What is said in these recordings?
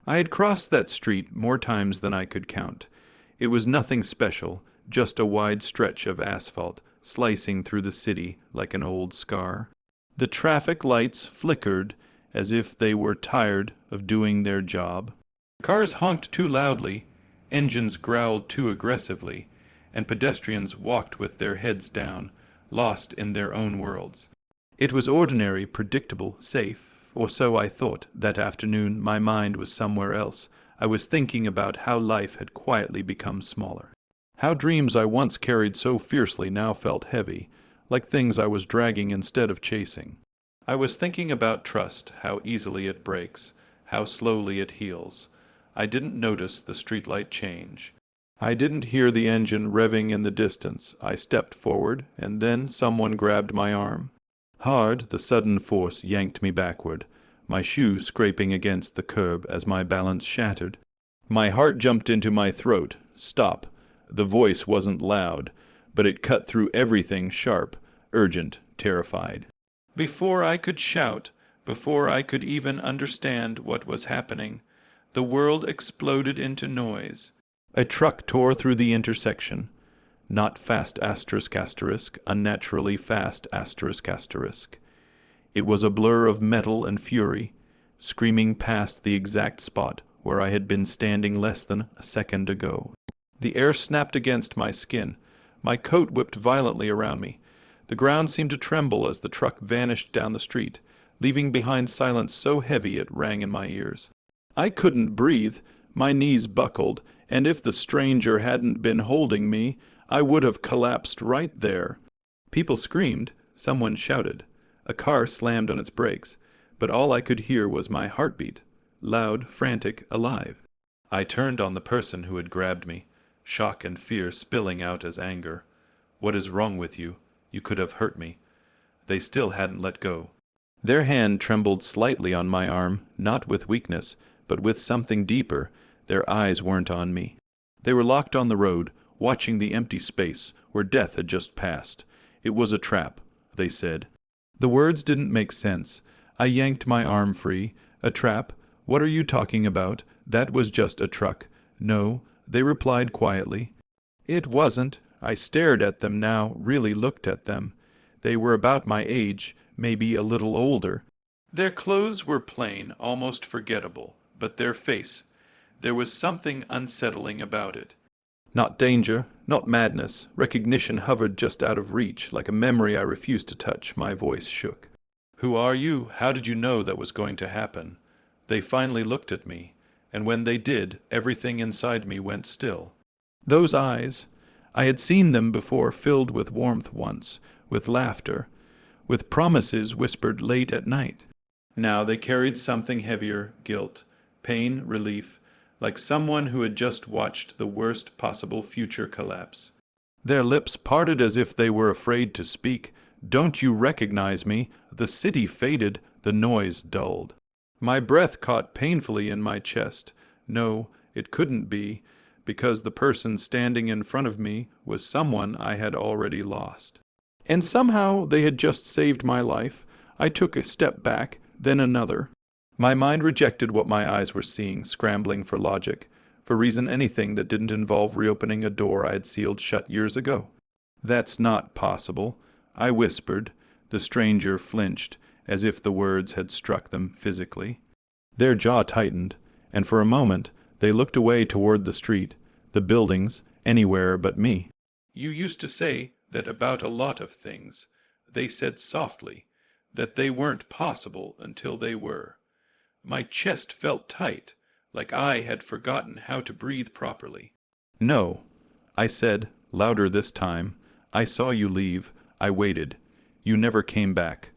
I had crossed that street more times than I could count. It was nothing special, just a wide stretch of asphalt, slicing through the city like an old scar. The traffic lights flickered as if they were tired of doing their job. Cars honked too loudly, engines growled too aggressively, and pedestrians walked with their heads down, lost in their own worlds. It was ordinary, predictable, safe, or so I thought. That afternoon my mind was somewhere else. I was thinking about how life had quietly become smaller. How dreams I once carried so fiercely now felt heavy, like things I was dragging instead of chasing. I was thinking about trust, how easily it breaks, how slowly it heals. I didn't notice the streetlight change. I didn't hear the engine revving in the distance. I stepped forward, and then someone grabbed my arm. Hard, the sudden force yanked me backward, my shoe scraping against the curb as my balance shattered. My heart jumped into my throat. Stop. The voice wasn't loud, but it cut through everything sharp, urgent, terrified. Before I could shout, before I could even understand what was happening, the world exploded into noise. A truck tore through the intersection. Not fast asterisk asterisk, unnaturally fast asterisk asterisk. It was a blur of metal and fury, screaming past the exact spot where I had been standing less than a second ago. The air snapped against my skin. My coat whipped violently around me. The ground seemed to tremble as the truck vanished down the street, leaving behind silence so heavy it rang in my ears. I couldn't breathe. My knees buckled, and if the stranger hadn't been holding me, I would have collapsed right there. People screamed. Someone shouted. A car slammed on its brakes, but all I could hear was my heartbeat, loud, frantic, alive. I turned on the person who had grabbed me, shock and fear spilling out as anger. "What is wrong with you? You could have hurt me." They still hadn't let go. Their hand trembled slightly on my arm, not with weakness, but with something deeper. Their eyes weren't on me. They were locked on the road, watching the empty space where death had just passed. It was a trap, they said. The words didn't make sense. I yanked my arm free. A trap? What are you talking about? That was just a truck. No, they replied quietly. It wasn't. I stared at them now, really looked at them. They were about my age, maybe a little older. Their clothes were plain, almost forgettable, but their face, there was something unsettling about it. Not danger, not madness. Recognition hovered just out of reach, like a memory I refused to touch. My voice shook. "Who are you? How did you know that was going to happen?" They finally looked at me, and when they did, everything inside me went still. Those eyes, I had seen them before, filled with warmth once, with laughter, with promises whispered late at night. Now they carried something heavier, guilt, pain, relief, like someone who had just watched the worst possible future collapse. Their lips parted as if they were afraid to speak. "Don't you recognize me?" The city faded, the noise dulled. My breath caught painfully in my chest. No, it couldn't be, because the person standing in front of me was someone I had already lost. And somehow they had just saved my life. I took a step back, then another. My mind rejected what my eyes were seeing, scrambling for logic, for reason anything that didn't involve reopening a door I had sealed shut years ago. "That's not possible," I whispered. The stranger flinched, as if the words had struck them physically. Their jaw tightened, and for a moment they looked away toward the street, the buildings, anywhere but me. "You used to say that about a lot of things," they said softly, "that they weren't possible until they were." My chest felt tight, like I had forgotten how to breathe properly. "No," I said, louder this time. "I saw you leave. I waited. You never came back."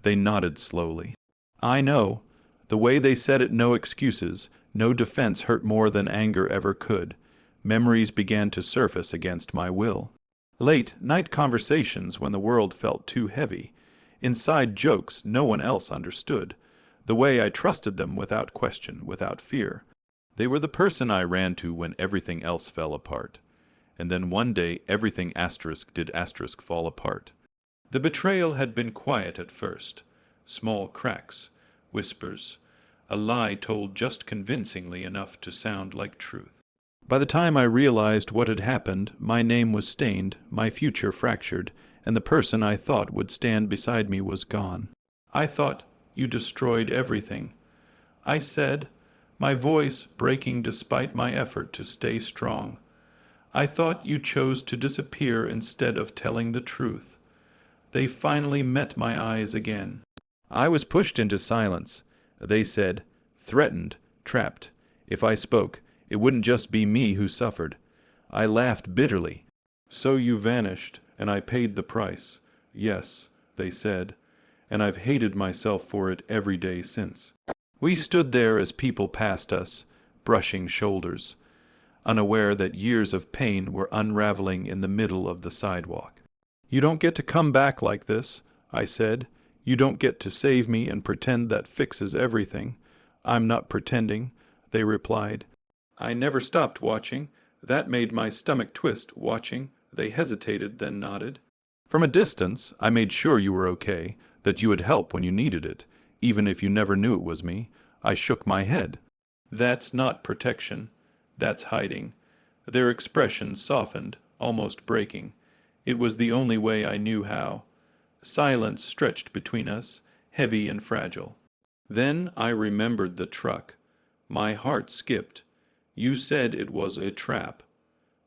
They nodded slowly. I know. The way they said it, no excuses, no defense, hurt more than anger ever could. Memories began to surface against my will. Late night conversations when the world felt too heavy. Inside jokes no one else understood. The way I trusted them without question, without fear. They were the person I ran to when everything else fell apart. And then one day everything did fall apart. The betrayal had been quiet at first. Small cracks, whispers. a lie told just convincingly enough to sound like truth. By the time I realized what had happened, my name was stained, my future fractured, and the person I thought would stand beside me was gone. I thought you destroyed everything, I said, my voice breaking despite my effort to stay strong. I thought you chose to disappear instead of telling the truth. They finally met my eyes again. I was pushed into silence. They said, threatened, trapped. If I spoke, it wouldn't just be me who suffered. I laughed bitterly. So you vanished, and I paid the price. Yes, they said, and I've hated myself for it every day since. We stood there as people passed us, brushing shoulders, unaware that years of pain were unraveling in the middle of the sidewalk. You don't get to come back like this, I said. You don't get to save me and pretend that fixes everything. I'm not pretending, they replied. I never stopped watching. That made my stomach twist, watching. They hesitated, then nodded. From a distance, I made sure you were okay, that you would help when you needed it, even if you never knew it was me. I shook my head. That's not protection. That's hiding. Their expression softened, almost breaking. It was the only way I knew how. Silence stretched between us, heavy and fragile. Then I remembered the truck. My heart skipped. You said it was a trap.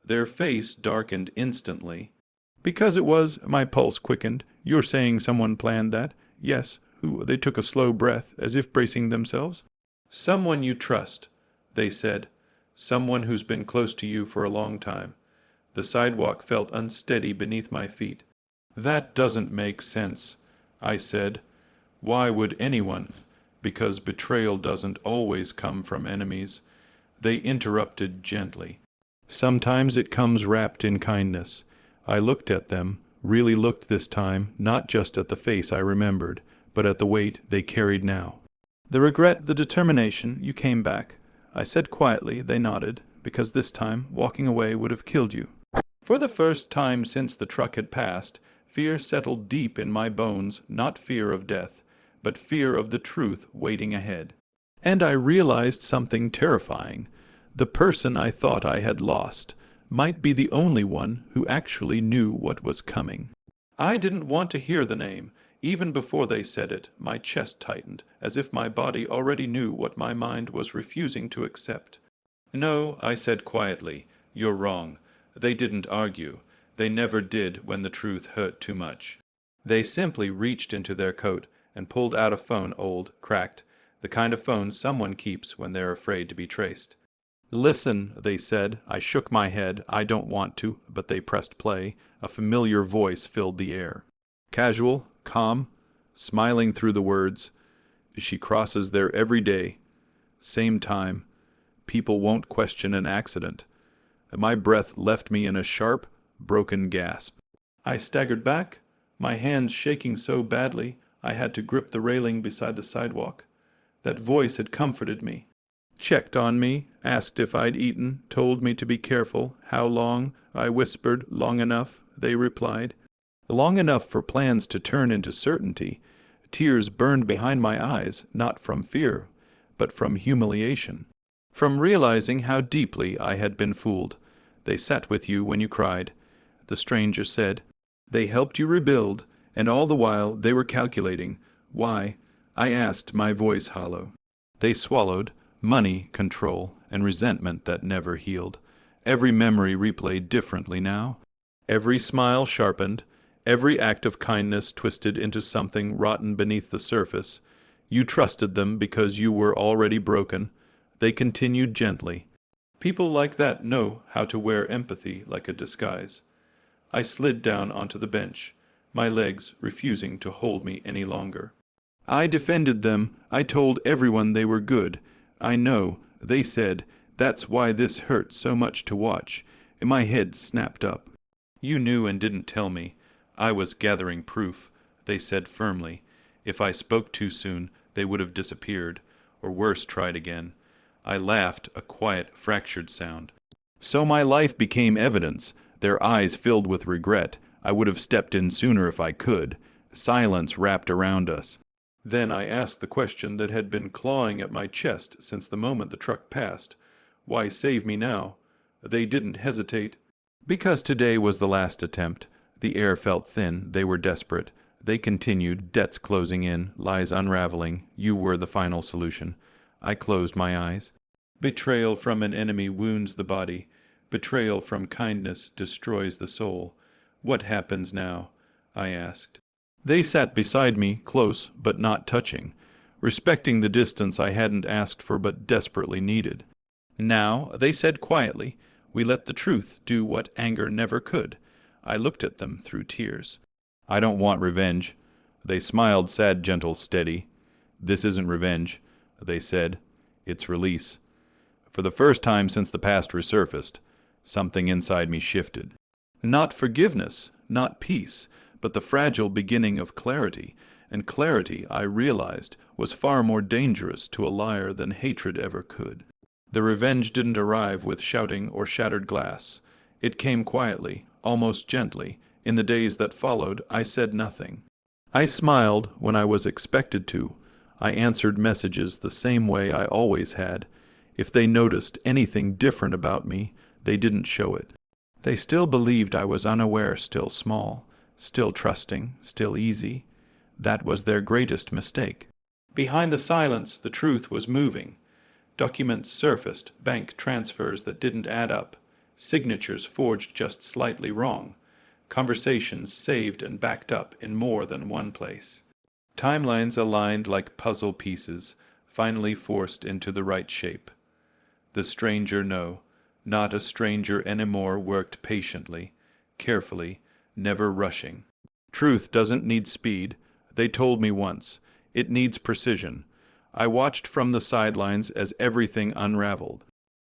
Their face darkened instantly. Because it was, my pulse quickened. You're saying someone planned that? Yes. Who? They took a slow breath, as if bracing themselves. Someone you trust, they said. Someone who's been close to you for a long time. The sidewalk felt unsteady beneath my feet. That doesn't make sense, I said. Why would anyone? Because betrayal doesn't always come from enemies. They interrupted gently. Sometimes it comes wrapped in kindness. I looked at them, really looked this time, not just at the face I remembered, but at the weight they carried now. The regret, the determination, you came back. I said quietly, they nodded, because this time, walking away would have killed you. For the first time since the truck had passed, fear settled deep in my bones, not fear of death, but fear of the truth waiting ahead. And I realized something terrifying. The person I thought I had lost might be the only one who actually knew what was coming. I didn't want to hear the name. Even before they said it, my chest tightened, as if my body already knew what my mind was refusing to accept. No, I said quietly, you're wrong. They didn't argue. They never did when the truth hurt too much. They simply reached into their coat and pulled out a phone, old, cracked, the kind of phone someone keeps when they're afraid to be traced. Listen, they said. I shook my head. I don't want to, but they pressed play. A familiar voice filled the air. Casual, calm, smiling through the words. She crosses there every day. Same time. People won't question an accident. My breath left me in a sharp, broken gasp. I staggered back, my hands shaking so badly I had to grip the railing beside the sidewalk. That voice had comforted me. Checked on me, asked if I'd eaten, told me to be careful. How long? I whispered. Long enough, they replied. Long enough for plans to turn into certainty. Tears burned behind my eyes, not from fear, but from humiliation. From realizing how deeply I had been fooled. They sat with you when you cried, the stranger said. They helped you rebuild, and all the while they were calculating. Why? I asked, my voice hollow. They swallowed. Money, control, and resentment that never healed. Every memory replayed differently now. Every smile sharpened. Every act of kindness twisted into something rotten beneath the surface. You trusted them because you were already broken. They continued gently. People like that know how to wear empathy like a disguise. I slid down onto the bench, my legs refusing to hold me any longer. I defended them. I told everyone they were good. I know, they said, that's why this hurt so much to watch. My head snapped up. You knew and didn't tell me. I was gathering proof, they said firmly. If I spoke too soon, they would have disappeared, or worse, tried again. I laughed, a quiet, fractured sound. So my life became evidence, their eyes filled with regret. I would have stepped in sooner if I could. Silence wrapped around us. Then I asked the question that had been clawing at my chest since the moment the truck passed. Why save me now? They didn't hesitate. Because today was the last attempt. The air felt thin. They were desperate. They continued, debts closing in, lies unraveling. You were the final solution. I closed my eyes. Betrayal from an enemy wounds the body. Betrayal from kindness destroys the soul. What happens now? I asked. They sat beside me, close but not touching, respecting the distance I hadn't asked for but desperately needed. Now, they said quietly, we let the truth do what anger never could. I looked at them through tears. I don't want revenge. They smiled, sad, gentle, steady. This isn't revenge, they said. It's release. For the first time since the past resurfaced, something inside me shifted. Not forgiveness, not peace, but the fragile beginning of clarity, and clarity, I realized, was far more dangerous to a liar than hatred ever could. The revenge didn't arrive with shouting or shattered glass. It came quietly, almost gently. In the days that followed, I said nothing. I smiled when I was expected to. I answered messages the same way I always had. If they noticed anything different about me, they didn't show it. They still believed I was unaware, still small, still trusting, still easy. That was their greatest mistake. Behind the silence, the truth was moving. Documents surfaced, bank transfers that didn't add up, signatures forged just slightly wrong, conversations saved and backed up in more than one place. Timelines aligned like puzzle pieces, finally forced into the right shape. The stranger, no, not a stranger anymore, worked patiently, carefully, never rushing. Truth doesn't need speed, they told me once. It needs precision. I watched from the sidelines as everything unraveled.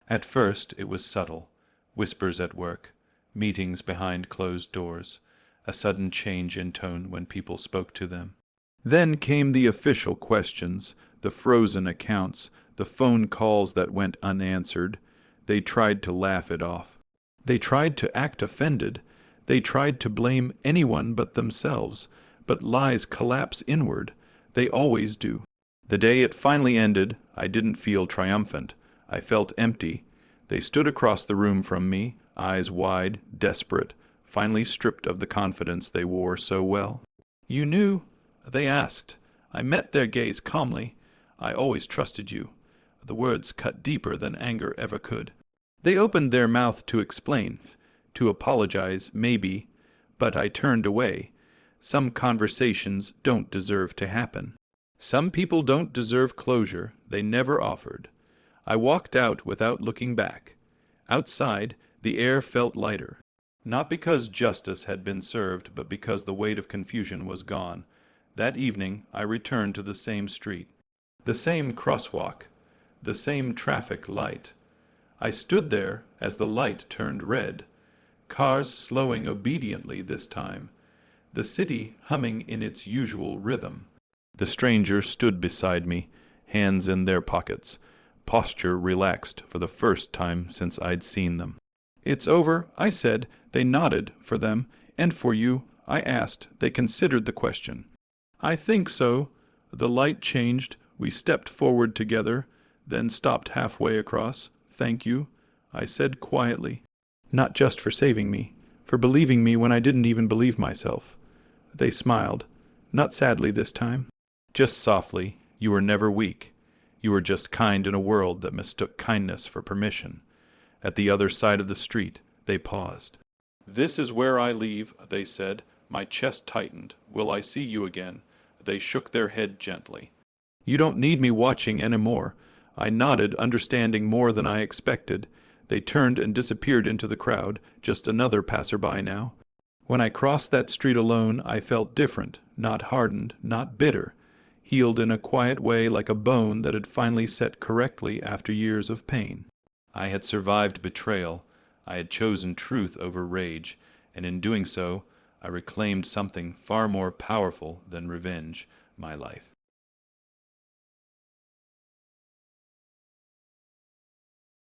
At first it was subtle, whispers at work, meetings behind closed doors, a sudden change in tone when people spoke to them. Then came the official questions, the frozen accounts, the phone calls that went unanswered. They tried to laugh it off. They tried to act offended. They tried to blame anyone but themselves. But lies collapse inward. They always do. The day it finally ended, I didn't feel triumphant. I felt empty. They stood across the room from me, eyes wide, desperate, finally stripped of the confidence they wore so well. You knew? They asked. I met their gaze calmly. I always trusted you. The words cut deeper than anger ever could. They opened their mouth to explain, to apologize, maybe, but I turned away. Some conversations don't deserve to happen. Some people don't deserve closure. They never offered. I walked out without looking back. Outside, the air felt lighter. Not because justice had been served, but because the weight of confusion was gone. That evening, I returned to the same street. The same crosswalk. The same traffic light. I stood there as the light turned red. Cars slowing obediently this time. The city humming in its usual rhythm. The stranger stood beside me, hands in their pockets, posture relaxed for the first time since I'd seen them. It's over, I said. They nodded, for them, and for you, I asked. They considered the question. I think so. The light changed. We stepped forward together, then stopped halfway across. Thank you, I said quietly. Not just for saving me, for believing me when I didn't even believe myself. They smiled, not sadly this time. Just softly. You were never weak. You were just kind in a world that mistook kindness for permission. At the other side of the street, they paused. This is where I leave, they said. My chest tightened. Will I see you again? They shook their head gently. You don't need me watching anymore. I nodded, understanding more than I expected. They turned and disappeared into the crowd, just another passerby now. When I crossed that street alone, I felt different, not hardened, not bitter. Healed in a quiet way like a bone that had finally set correctly after years of pain. I had survived betrayal. I had chosen truth over rage, and in doing so, I reclaimed something far more powerful than revenge, my life.